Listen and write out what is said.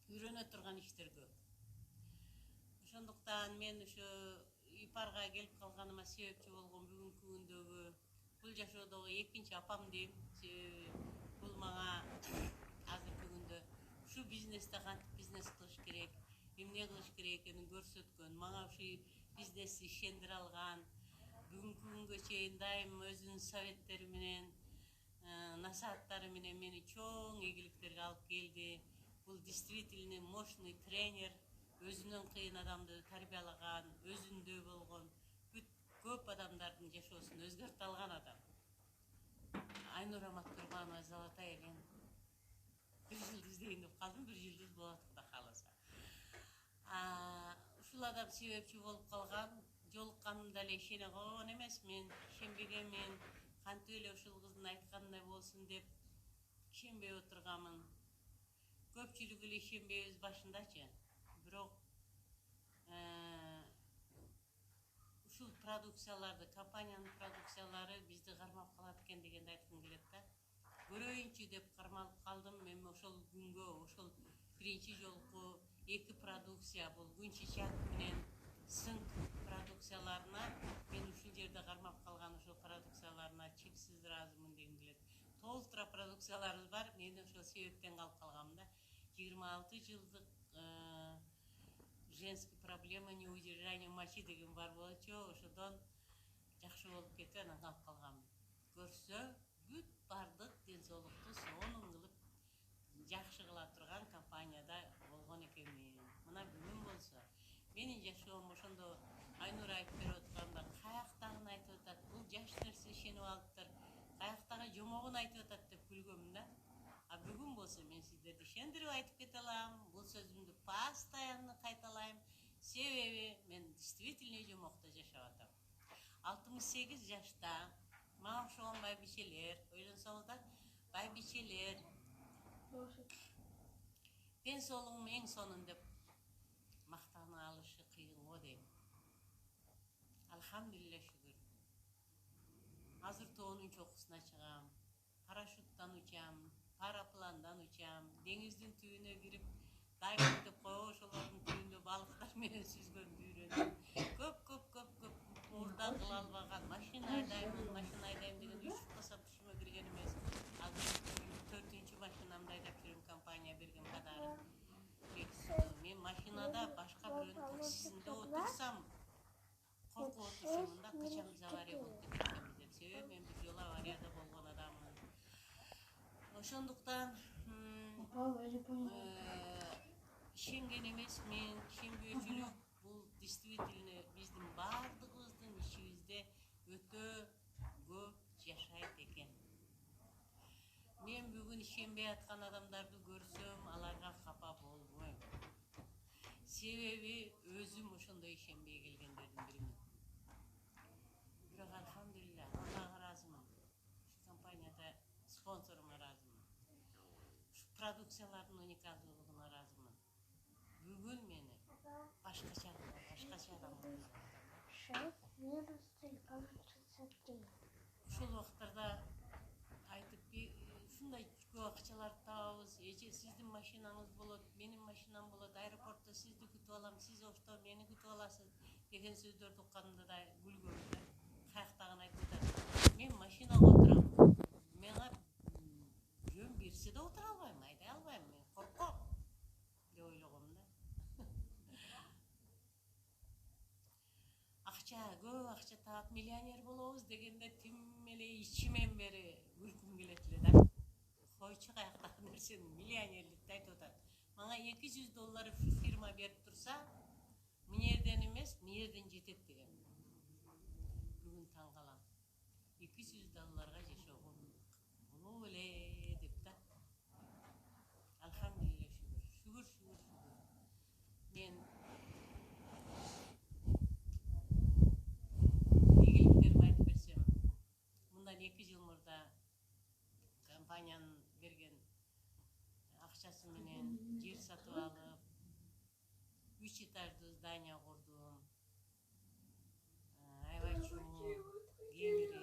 үйрөнө турган иштер көп. Ошондуктан мен ошо ИПАРга келип калганыма себепчи болгон бүгүнкү күндөгү бул жашоодогу экинчи апам дейм. Себеби бул мага азыркы күндө ушу бизнесте кантип бизнес кылыш керек, эмне кылыш керек экенин көрсөткөн, мага ушу бизнести ишендире алган, бүгүнкү күнгө чейин дайым өзүнүн советтери менен, насааттары менен мени чоң ийгиликтерге алып келди. Бул действительно мощный тренер, өзүнөн кыйын адамды тарбиялаган, өзүндөй болгон, көп адамдардын жашоосун өзгөртө алган адам. Айнура Маткурбанова Золотая лента. Бир жылдыз дейин деп калдым, бир жылдыз болот Кудай кааласа. Ушул адам себепчи болуп калган, жолукканымда эле ишене койгон эмесмин, ишенбегенмин, кантип эле ушул кыздын айтканындай болсун деп ишенбей отурганмын. Көпчүлүк эле ишенбейбиз башындачы, бирок ушул продукцияларды, компаниянын продукциялары бизди кармап калат экен дегенди айткым келет да. Көрөйүнчү деп кармалып калдым. Мен ошол күнгө, ошол биринчи жолку эки продукция, бул күн чычак менен сынк продукцияларына, мен ушул жерде кармап калган ошол продукцияларына чексиз ыраазымын дегим келет. Толтура продукцияларыбыз бар, мен ошол себептен калып калганмын да. 26 жылдык женский проблема неудержания мочи деген бар болчу, ошодон жакшы болуп кетип анан калып калганмын. Көрсө бүт бардык ден соолукту сонун кылып жакшы кыла турган компанияда болгон экенмин. Мына бүгүн болсо менин жашоом ошондо Айнура айтып берип атканда каяктагын айтып атат, бул жаш нерсе ишенип алыптыр, каяктагы жомогун айтып атат деп күлгөмүн да. Бүгүн болсо мен сиздерди ишендирип айтып кете алам, бул сөзүмдү постоянно кайталайм. Себеби мен действительно жомокто жашап атам. 68 жашта мага окшогон байбичелер, ойлонсоңуздар, байбичелер пенсиолугум эң сонун деп мактана алышы кыйын го дейм. Алхамдулилля, шүгүр. Азыр 10-чу окуусуна чыгам, парашюттан учам, парапландан учам, деңиздин түбүнө кирип, дайвинг деп коебу, ошолордун түбүндө балыктар менен сүзгөндү үйрөндүм. Көп мурда кыла албаган, машина айдайм деген үч кылсам түшүмө кирген эмес. Азыр 4-чү машинамды айдап жүрөм, компания берген подарок. Мен машинада башка бирөөнүн таксисинде отурсам коркуп отурушумун да, качан биз авария болуп кетет деп. Себеби мен бир жолу аварияда болгон адаммын. Ошондуктан ишенген эмесмин, ишенбөөчүлүк бул действительно биздин баардыгыбыздын ичибизде өтө көп жашайт экен. Мен бүгүн ишенбей аткан адамдарды көрсөм, аларга капа болбойм. Себеби өзүм ошондой ишенбей келгендердин биримин. Бирок алхамдулилля, Аллага ыраазымын. Ушу компанияда спонсорума ыраазымын. Ушу продукциялардын уникалдуулугуна ыраазымын. Бүгүн мени башкача адам кылып ушул убактарда айтып, ушундай көп акчаларды табабыз, эже сиздин машинаңыз болот, менин машинам болот, аэропортто сизди күтүп алам, сиз ошто мени күтүп аласыз деген сөздөрдү укканымда да күлгөм да. Каяктагын айтып атат. Мен машинага отурам, мага жөн берсе да отура албайм, айдай албайм, мен корком деп ойлогом да. Көп акча таап миллионер болобуз дегенде тим эле ичимен бери күлкүм келет эле да. Койчу каяктагы нерсени, миллионерликти айтып атат. Мага $200 фирма берип турса, мынерден эмес, мынерден жетет деген. Бүгүн таң калам. $200 жашоого болобу эле деп да. Алхамдулилля, шүгүр. Мен ийгиликтеримди айтып берсем, мындан 2 жыл мурда компаниянын берген акчасы менен жер сатып алып, 3 этаждуу здание курдум. Аябай чоң, кеңири,